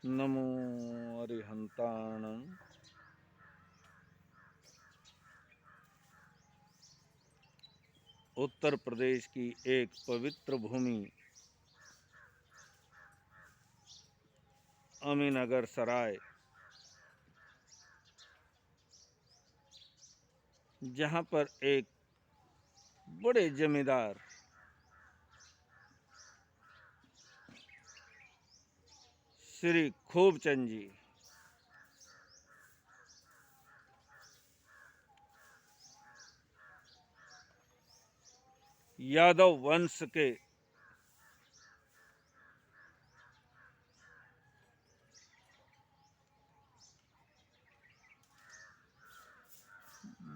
नमो अरिहंताणं। उत्तर प्रदेश की एक पवित्र भूमि अमीनगर सराय, जहां पर एक बड़े जमींदार श्री खूबचंद जी यादव वंश के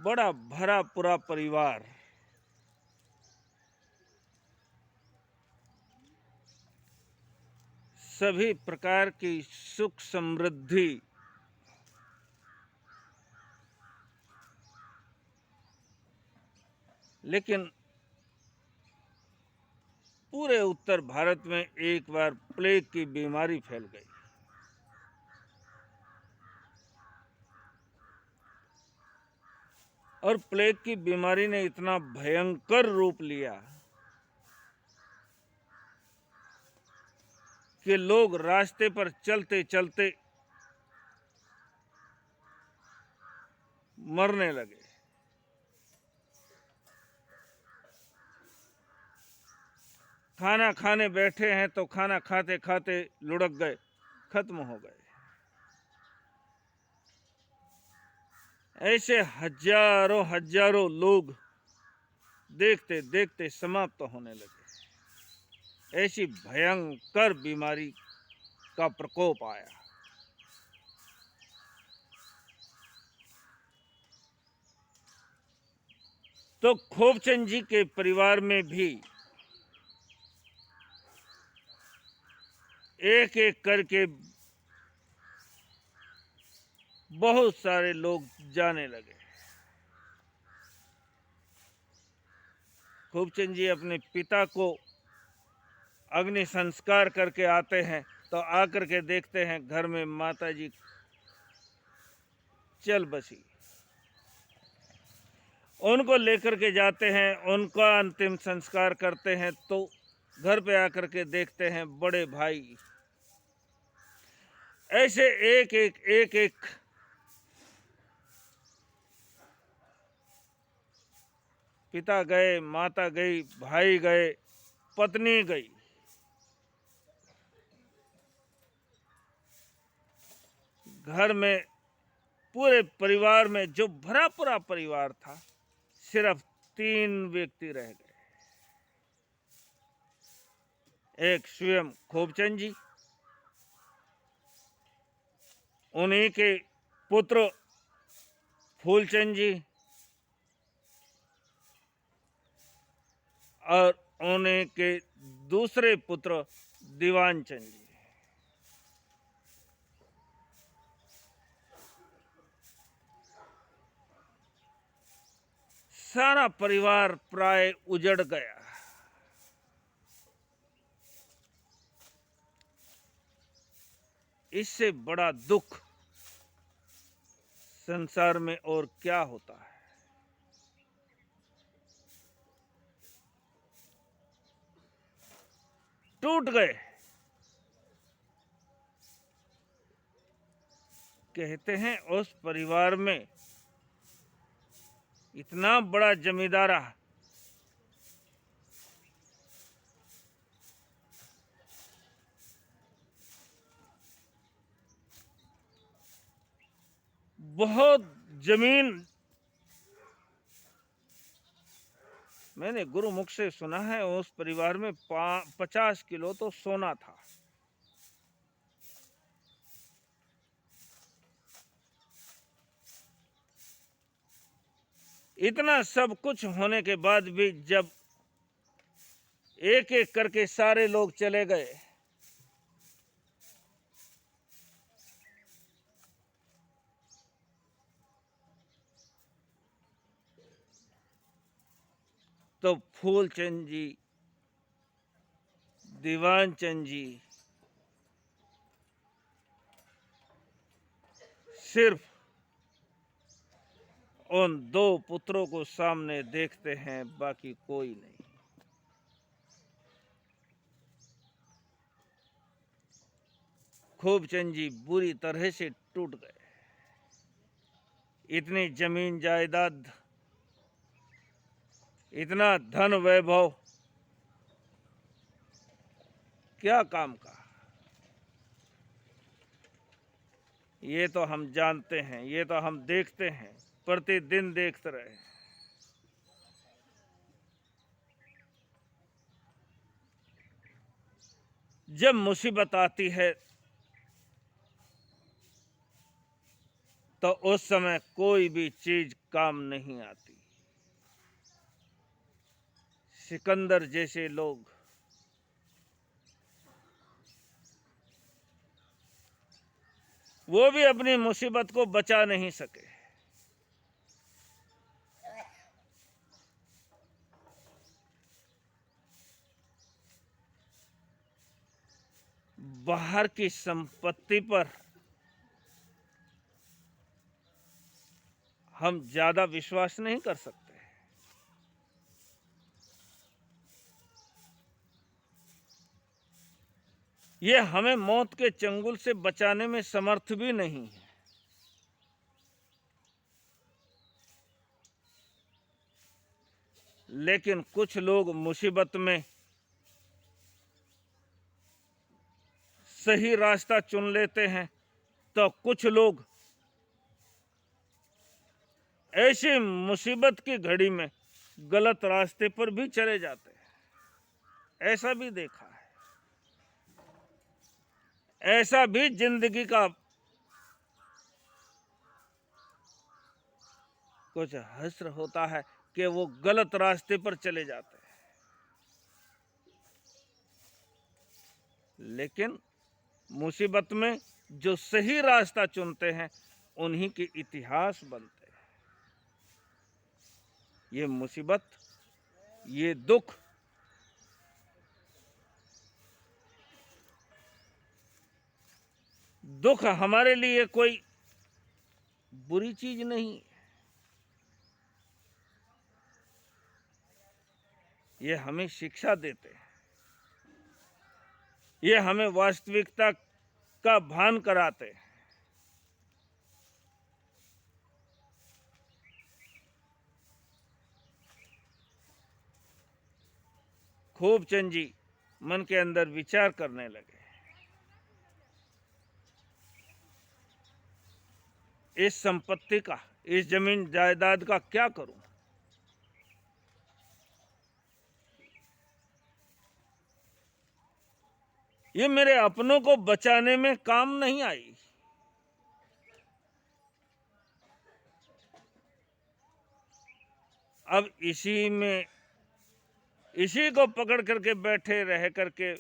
बड़ा भरा पूरा परिवार सभी प्रकार की सुख समृद्धि लेकिन पूरे उत्तर भारत में एक बार प्लेग की बीमारी फैल गई और प्लेग की बीमारी ने इतना भयंकर रूप लिया कि लोग रास्ते पर चलते चलते मरने लगे। खाना खाने बैठे हैं तो खाना खाते खाते लुढ़क गए, खत्म हो गए। ऐसे हजारों हजारों लोग देखते देखते समाप्त होने लगे। ऐसी भयंकर बीमारी का प्रकोप आया। तो खूबचंद जी के परिवार में भी एक एक करके बहुत सारे लोग जाने लगे। खूबचंद जी अपने पिता को अग्नि संस्कार करके आते हैं तो आकर के देखते हैं घर में माता जी चल बसी। उनको लेकर के जाते हैं, उनका अंतिम संस्कार करते हैं तो घर पे आकर के देखते हैं बड़े भाई ऐसे एक पिता गए, माता गई, भाई गए, पत्नी गई। घर में पूरे परिवार में जो भरा पूरा परिवार था, सिर्फ 3 व्यक्ति रह गए। एक स्वयं खूबचंद जी, उन्हीं के पुत्र फूलचंद जी और उन्हीं के दूसरे पुत्र दीवानचंद जी। सारा परिवार प्राय उजड़ गया। इससे बड़ा दुख संसार में और क्या होता है। टूट गए। कहते हैं उस परिवार में इतना बड़ा जमींदारा बहुत जमीन, मैंने गुरुमुख से सुना है उस परिवार में 50 किलो तो सोना था। इतना सब कुछ होने के बाद भी जब एक एक करके सारे लोग चले गए तो फूलचंद जी, दीवानचंद जी सिर्फ उन दो पुत्रों को सामने देखते हैं, बाकी कोई नहीं। खूबचंद जी बुरी तरह से टूट गए। इतनी जमीन जायदाद, इतना धन वैभव क्या काम का? ये तो हम जानते हैं, ये तो हम देखते हैं, प्रतिदिन देखते रहे। जब मुसीबत आती है तो उस समय कोई भी चीज काम नहीं आती। सिकंदर जैसे लोग वो भी अपनी मुसीबत को बचा नहीं सके। बाहर की संपत्ति पर हम ज्यादा विश्वास नहीं कर सकते। ये हमें मौत के चंगुल से बचाने में समर्थ भी नहीं है। लेकिन कुछ लोग मुसीबत में सही रास्ता चुन लेते हैं, तो कुछ लोग ऐसी मुसीबत की घड़ी में गलत रास्ते पर भी चले जाते हैं। ऐसा भी देखा है। ऐसा भी जिंदगी का कुछ हश्र होता है कि वो गलत रास्ते पर चले जाते हैं। लेकिन मुसीबत में जो सही रास्ता चुनते हैं उन्हीं के इतिहास बनते हैं। ये मुसीबत, ये दुख हमारे लिए कोई बुरी चीज नहीं। ये हमें शिक्षा देते हैं, ये हमें वास्तविकता का भान कराते हैं। खूबचंद जी मन के अंदर विचार करने लगे, इस संपत्ति का, इस जमीन जायदाद का क्या करूं? ये मेरे अपनों को बचाने में काम नहीं आई। अब इसी को पकड़ करके बैठे रह करके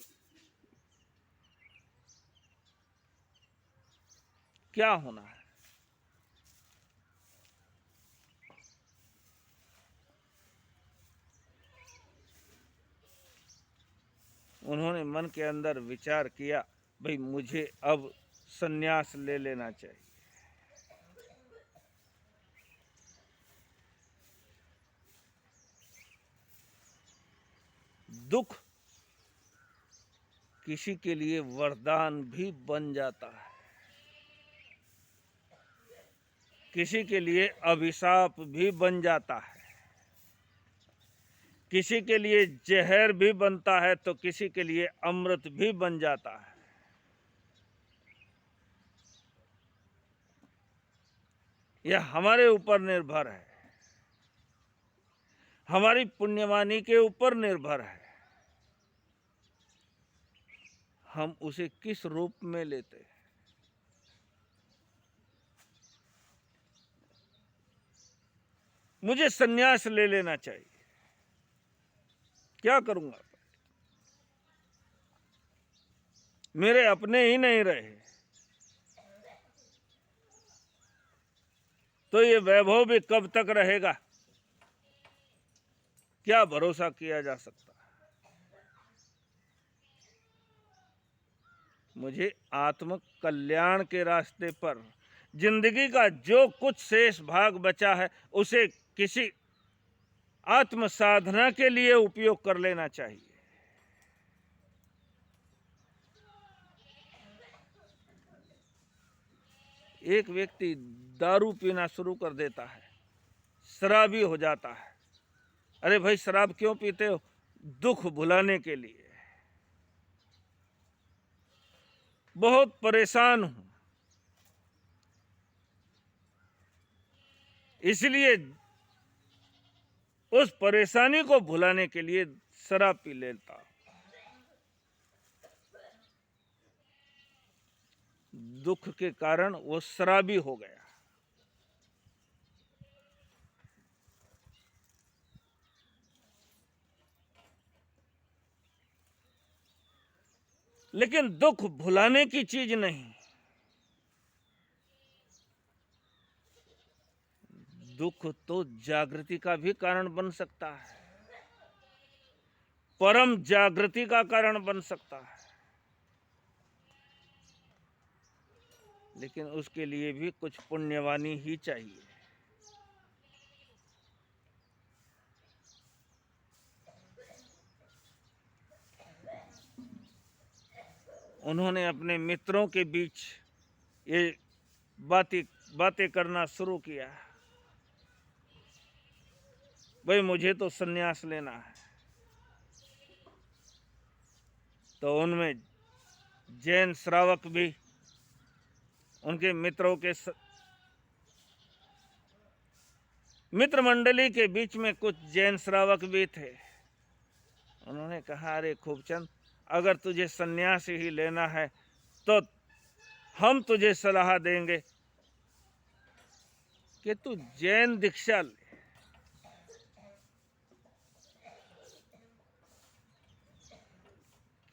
क्या होना है? उन्होंने मन के अंदर विचार किया, भाई मुझे अब संन्यास ले लेना चाहिए। दुख किसी के लिए वरदान भी बन जाता है, किसी के लिए अभिशाप भी बन जाता है, किसी के लिए जहर भी बनता है तो किसी के लिए अमृत भी बन जाता है। यह हमारे ऊपर निर्भर है, हमारी पुण्यवानी के ऊपर निर्भर है, हम उसे किस रूप में लेते हैं। मुझे संन्यास ले लेना चाहिए, क्या करूंगा? मेरे अपने ही नहीं रहे तो ये वैभव भी कब तक रहेगा, क्या भरोसा किया जा सकता है? मुझे आत्म कल्याण के रास्ते पर जिंदगी का जो कुछ शेष भाग बचा है उसे किसी आत्म साधना के लिए उपयोग कर लेना चाहिए। एक व्यक्ति दारू पीना शुरू कर देता है, शराबी हो जाता है। अरे भाई, शराब क्यों पीते हो? दुख भुलाने के लिए। बहुत परेशान हूं, इसलिए उस परेशानी को भुलाने के लिए शराब पी लेता। दुख के कारण वो शराबी हो गया। लेकिन दुख भुलाने की चीज नहीं, दुख तो जागृति का भी कारण बन सकता है, परम जागृति का कारण बन सकता है। लेकिन उसके लिए भी कुछ पुण्यवानी ही चाहिए। उन्होंने अपने मित्रों के बीच ये बातें करना शुरू किया, भाई मुझे तो संन्यास लेना है। तो उनमें जैन श्रावक भी, उनके मित्रों के मित्र मंडली के बीच में कुछ जैन श्रावक भी थे। उन्होंने कहा, अरे खूबचंद, अगर तुझे संन्यास ही लेना है तो हम तुझे सलाह देंगे कि तू जैन दीक्षा ले।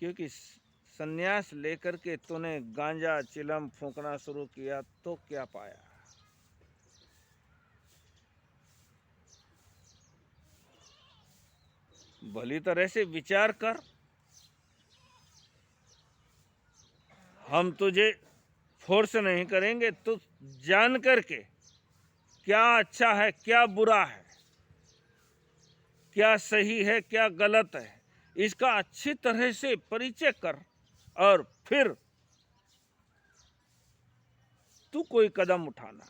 क्योंकि संन्यास लेकर के तूने गांजा चिलम फूंकना शुरू किया तो क्या पाया? भली तरह से विचार कर। हम तुझे फोर्स नहीं करेंगे, तू जान करके क्या अच्छा है, क्या बुरा है, क्या सही है, क्या गलत है, इसका अच्छी तरह से परिचय कर और फिर तू कोई कदम उठाना।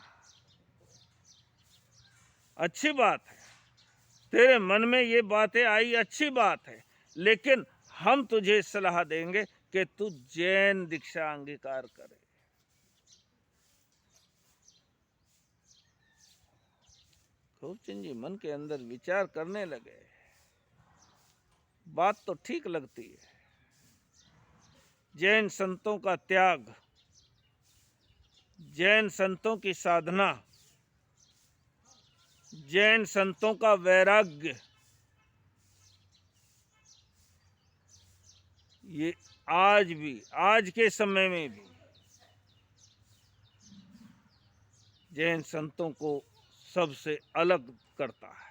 अच्छी बात है, तेरे मन में ये बातें आई, अच्छी बात है, लेकिन हम तुझे सलाह देंगे कि तू जैन दीक्षा अंगीकार करे। खूबचंद जी मन के अंदर विचार करने लगे, बात तो ठीक लगती है। जैन संतों का त्याग, जैन संतों की साधना, जैन संतों का वैराग्य, ये आज भी, आज के समय में भी जैन संतों को सबसे अलग करता है।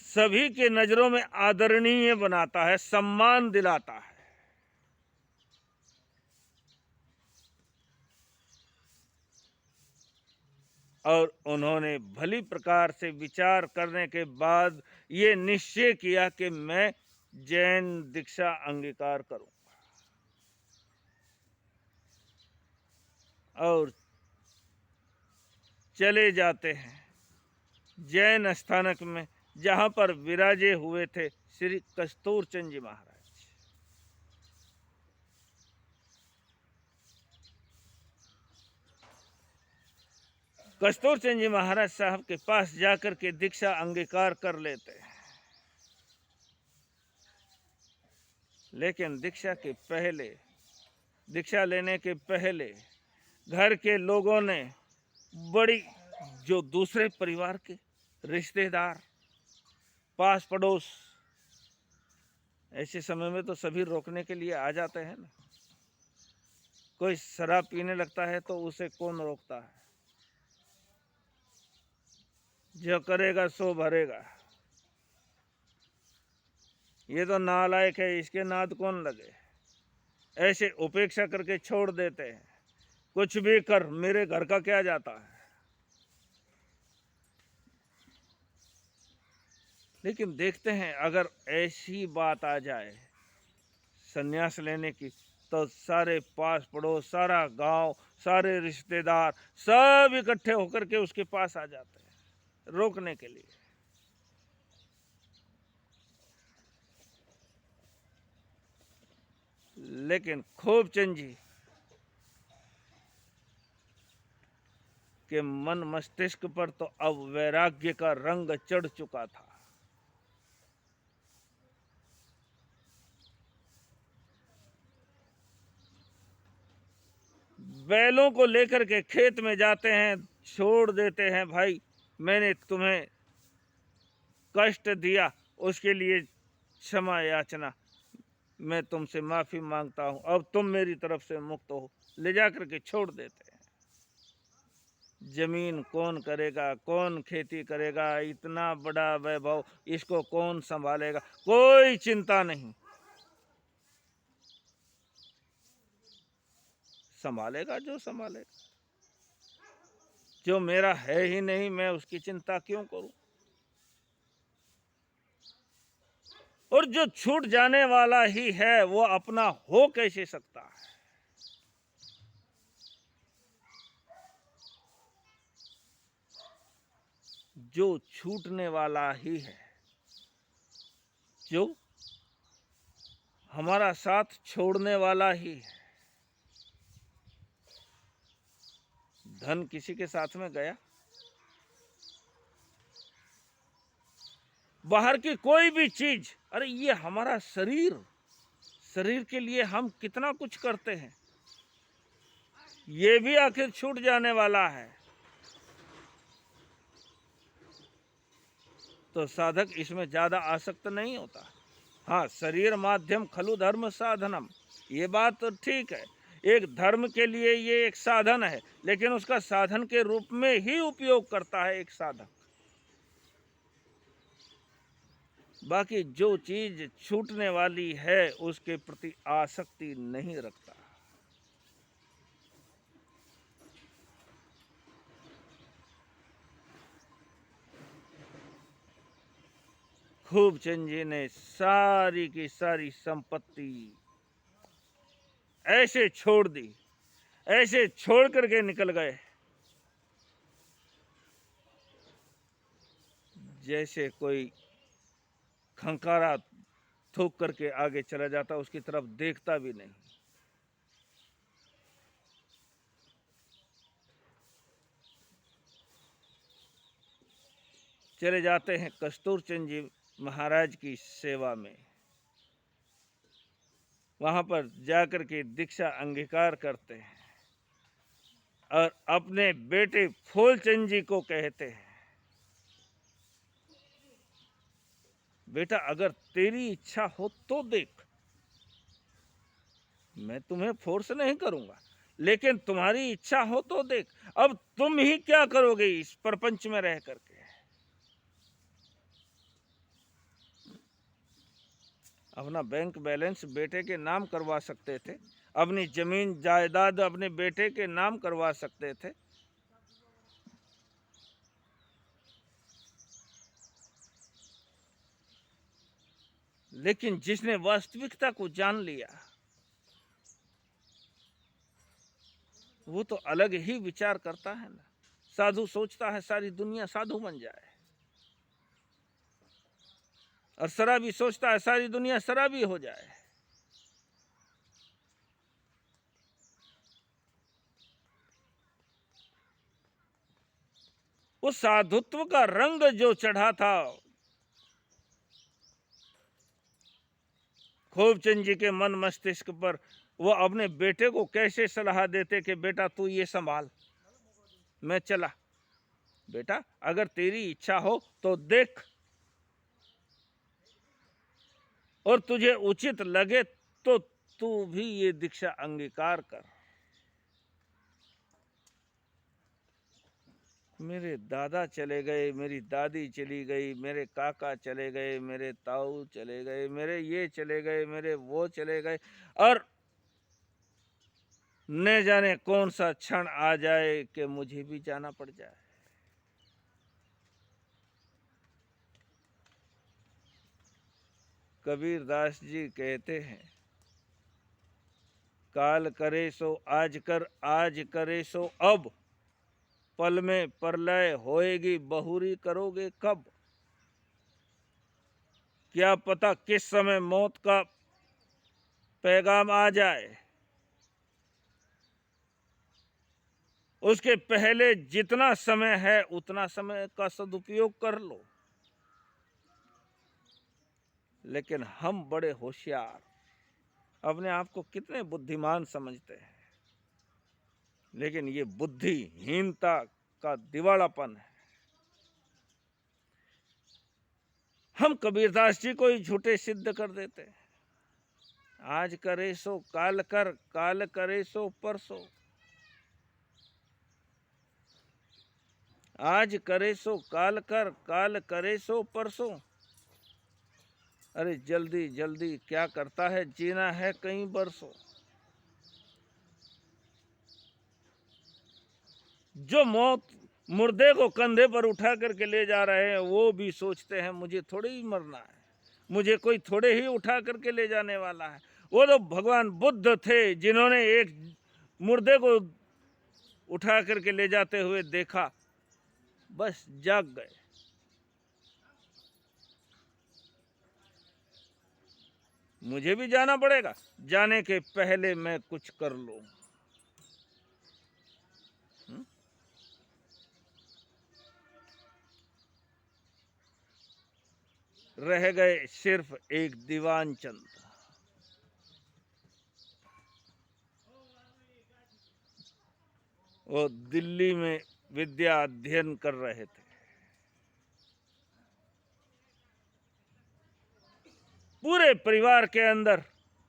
सभी के नजरों में आदरणीय बनाता है, सम्मान दिलाता है। और उन्होंने भली प्रकार से विचार करने के बाद ये निश्चय किया कि मैं जैन दीक्षा अंगीकार करूंगा। और चले जाते हैं जैन स्थानक में, जहां पर विराजे हुए थे श्री कस्तूरचंद जी महाराज। कस्तूरचंद जी महाराज साहब के पास जाकर के दीक्षा अंगीकार कर लेते हैं। लेकिन दीक्षा लेने के पहले घर के लोगों ने, बड़ी जो दूसरे परिवार के रिश्तेदार, पास पड़ोस, ऐसे समय में तो सभी रोकने के लिए आ जाते हैं ना। कोई शराब पीने लगता है तो उसे कौन रोकता है? जो करेगा सो भरेगा। ये तो नालायक है, इसके नाद कौन लगे। ऐसे उपेक्षा करके छोड़ देते हैं, कुछ भी कर, मेरे घर का क्या जाता है। लेकिन देखते हैं अगर ऐसी बात आ जाए संन्यास लेने की, तो सारे पास पड़ोस, सारा गांव, सारे रिश्तेदार सब इकट्ठे होकर के उसके पास आ जाते हैं रोकने के लिए। लेकिन खूबचंद जी के मन मस्तिष्क पर तो अब वैराग्य का रंग चढ़ चुका था। बैलों को लेकर के खेत में जाते हैं, छोड़ देते हैं, भाई मैंने तुम्हें कष्ट दिया, उसके लिए क्षमा याचना, मैं तुमसे माफी मांगता हूं, अब तुम मेरी तरफ से मुक्त हो, ले जाकर के छोड़ देते हैं। जमीन कौन करेगा, कौन खेती करेगा, इतना बड़ा वैभव इसको कौन संभालेगा, कोई चिंता नहीं। संभालेगा जो संभालेगा, जो मेरा है ही नहीं मैं उसकी चिंता क्यों करूं। और जो छूट जाने वाला ही है वो अपना हो कैसे सकता है। जो छूटने वाला ही है, जो हमारा साथ छोड़ने वाला ही है। धन किसी के साथ में गया, बाहर की कोई भी चीज, अरे ये हमारा शरीर, शरीर के लिए हम कितना कुछ करते हैं, ये भी आखिर छूट जाने वाला है। तो साधक इसमें ज्यादा आसक्त नहीं होता। हाँ, शरीर माध्यम खलु धर्म साधनम, ये बात तो ठीक है, एक धर्म के लिए ये एक साधन है, लेकिन उसका साधन के रूप में ही उपयोग करता है एक साधक। बाकी जो चीज छूटने वाली है उसके प्रति आसक्ति नहीं रखता। खूबचंद जी ने सारी की सारी संपत्ति ऐसे छोड़ दी, ऐसे छोड़ करके निकल गए जैसे कोई खंकारा थूक करके आगे चला जाता, उसकी तरफ देखता भी नहीं। चले जाते हैं कस्तूरचंद जी महाराज की सेवा में, वहां पर जाकर के दीक्षा अंगीकार करते हैं और अपने बेटे फूलचंद जी को कहते हैं, बेटा अगर तेरी इच्छा हो तो देख, मैं तुम्हें फोर्स नहीं करूंगा, लेकिन तुम्हारी इच्छा हो तो देख, अब तुम ही क्या करोगे इस प्रपंच में रह करके। अपना बैंक बैलेंस बेटे के नाम करवा सकते थे, अपनी जमीन जायदाद अपने बेटे के नाम करवा सकते थे, लेकिन जिसने वास्तविकता को जान लिया वो तो अलग ही विचार करता है ना। साधु सोचता है सारी दुनिया साधु बन जाए, और शराबी सोचता है सारी दुनिया शराबी हो जाए। वो साधुत्व का रंग जो चढ़ा था खूबचंद जी के मन मस्तिष्क पर, वो अपने बेटे को कैसे सलाह देते कि बेटा तू ये संभाल, मैं चला, बेटा अगर तेरी इच्छा हो तो देख, और तुझे उचित लगे तो तू भी ये दीक्षा अंगीकार कर। मेरे दादा चले गए, मेरी दादी चली गई, मेरे काका चले गए, मेरे ताऊ चले गए, मेरे ये चले गए, मेरे वो चले गए, और न जाने कौन सा क्षण आ जाए कि मुझे भी जाना पड़ जाए। कबीर दास जी कहते हैं, काल करे सो आज कर, आज करे सो अब, पल में प्रलय होएगी बहुरी करोगे कब। क्या पता किस समय मौत का पैगाम आ जाए, उसके पहले जितना समय है उतना समय का सदुपयोग कर लो। लेकिन हम बड़े होशियार, अपने आप को कितने बुद्धिमान समझते हैं, लेकिन ये बुद्धिहीनता का दिवालापन है। हम कबीरदास जी को ही झूठे सिद्ध कर देते हैं। आज करे सो काल कर, काल करे सो परसों। आज करे सो काल कर, काल करे सो परसों। अरे जल्दी जल्दी क्या करता है, जीना है कई बरसों। जो मौत मुर्दे को कंधे पर उठा करके ले जा रहे हैं, वो भी सोचते हैं मुझे थोड़े ही मरना है, मुझे कोई थोड़े ही उठा करके ले जाने वाला है। वो तो भगवान बुद्ध थे, जिन्होंने एक मुर्दे को उठा करके ले जाते हुए देखा, बस जाग गए। मुझे भी जाना पड़ेगा, जाने के पहले मैं कुछ कर लूं। रह गए सिर्फ एक दीवान चंद। वो दिल्ली में विद्या अध्ययन कर रहे थे। पूरे परिवार के अंदर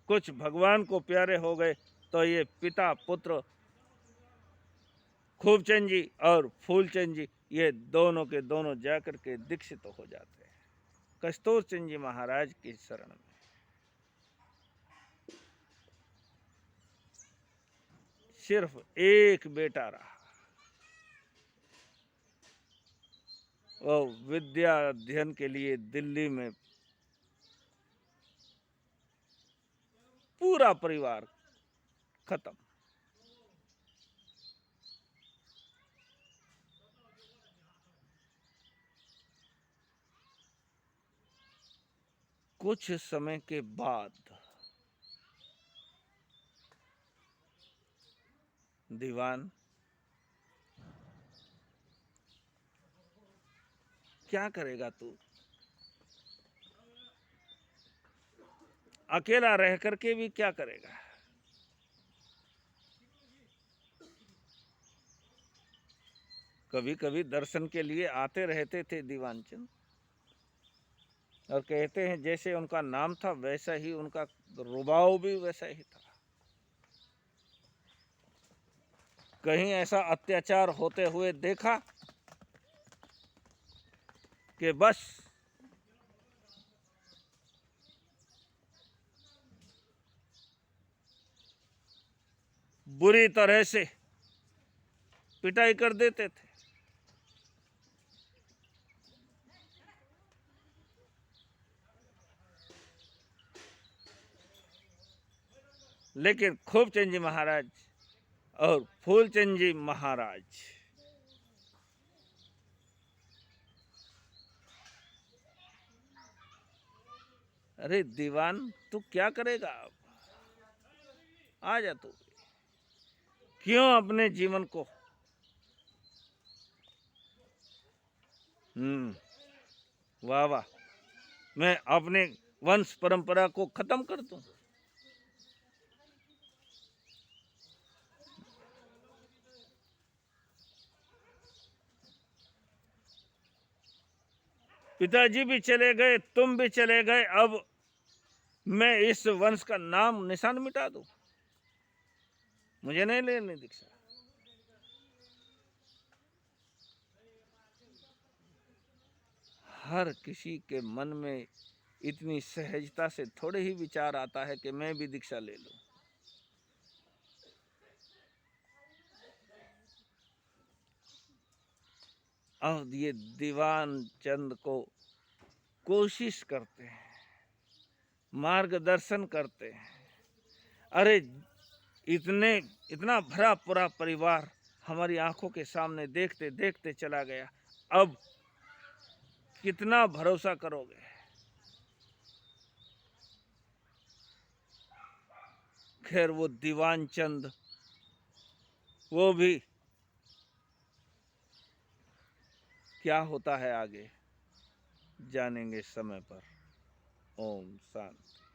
कुछ भगवान को प्यारे हो गए, तो ये पिता पुत्र खूबचंद जी और फूलचंद जी, ये दोनों के दोनों जाकर के दीक्षित हो जाते हैं कस्तूर चंद जी महाराज की शरण में। सिर्फ एक बेटा रहा, वो विद्या अध्ययन के लिए दिल्ली में पूरा परिवार खत्म। कुछ समय के बाद दीवान क्या करेगा तू, अकेला रह करके भी क्या करेगा। कभी कभी दर्शन के लिए आते रहते थे दीवानचंद, और कहते हैं जैसे उनका नाम था वैसा ही उनका रुबाव भी वैसा ही था। कहीं ऐसा अत्याचार होते हुए देखा कि बस बुरी तरह से पिटाई कर देते थे। लेकिन खूबचंद जी महाराज और फूलचंद जी महाराज, अरे दीवान तू क्या करेगा, अब आ जा तू, क्यों अपने जीवन को वाह वाह, मैं अपने वंश परंपरा को खत्म कर दूं। पिताजी भी चले गए, तुम भी चले गए, अब मैं इस वंश का नाम निशान मिटा दूं, मुझे नहीं लेनी दीक्षा। हर किसी के मन में इतनी सहजता से थोड़े ही विचार आता है कि मैं भी दीक्षा ले लूं। अब ये दीवान चंद को कोशिश करते हैं, मार्गदर्शन करते हैं। अरे इतना भरा पूरा परिवार हमारी आंखों के सामने देखते देखते चला गया, अब कितना भरोसा करोगे। खैर वो दीवान चंद वो भी क्या होता है आगे जानेंगे समय पर। ओम शांति।